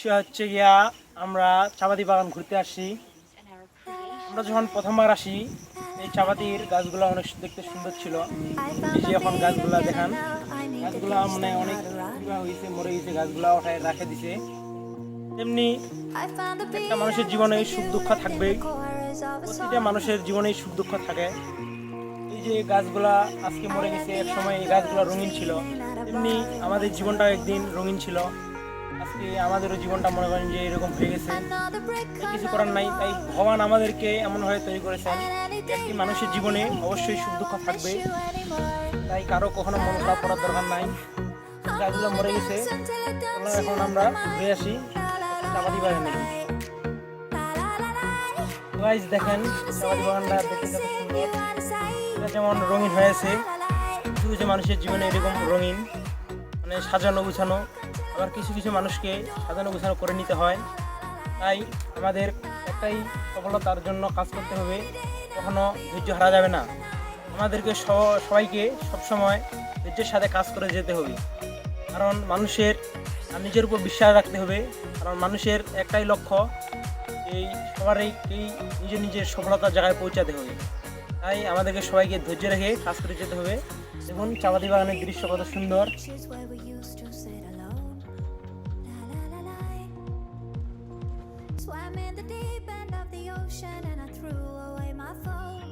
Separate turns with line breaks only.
বিষয় হচ্ছে গিয়া আমরা চাপাতি বাগান ঘুরতে আসছি। আমরা যখন প্রথমবার আসি এই চাপাতির গাছগুলো অনেক দেখতে সুন্দর ছিল। এই যে এখন গাছগুলা দেখান, গাছগুলা মানে অনেক হয়েছে, মরে গেছে, গাছগুলা ওঠায় রাখে দিছে। তেমনি একটা মানুষের জীবনে সুখ দুঃখ থাকবেই, প্রতিটা মানুষের জীবনেই সুখ দুঃখ থাকে। এই যে গাছগুলা আজকে মরে গেছে, এক সময় এই গাছগুলো রঙিন ছিল, তেমনি আমাদের জীবনটা একদিন রঙিন ছিল। আজকে আমাদেরও জীবনটা মনে করেন যে এরকম হয়ে গেছে, কিছু করার নাই। তাই ভগবান আমাদেরকে এমনভাবে তৈরি করেছেন, একটি মানুষের জীবনে অবশ্যই সুখ দুঃখ থাকবে। তাই কারো কখনো মন খারাপ করার দরকার নাই। গাছগুলো মরে গেছে, এখন আমরা ঘুরে আসি চাপাতি বাগানে। গাইস দেখেন চাপাতি বাগানটা দেখতে কত সুন্দর, এটা যেমন রঙিন হয়েছে, কিছু কিছু মানুষের জীবনে এরকম রঙিন মানে সাজানো গুছানো, আবার কিছু কিছু মানুষকে সাজানো গুছানো করে নিতে হয়। তাই আমাদের একটাই সফলতার জন্য কাজ করতে হবে, কখনো ধৈর্য হারা যাবে না। আমাদেরকে সবাইকে সবসময় ধৈর্যের সাথে কাজ করে যেতে হবে, কারণ মানুষের নিজের উপর বিশ্বাস রাখতে হবে। কারণ মানুষের একটাই লক্ষ্য, এই সবারই নিজের নিজের সফলতার জায়গায় পৌঁছাতে হবে। তাই আমাদেরকে সবাইকে ধৈর্য রেখে কাজ করে যেতে হবে। দেখুন চাপাতি বাগানের দৃশ্য কত সুন্দর।
Swam in the deep end of the ocean and I threw away my phone.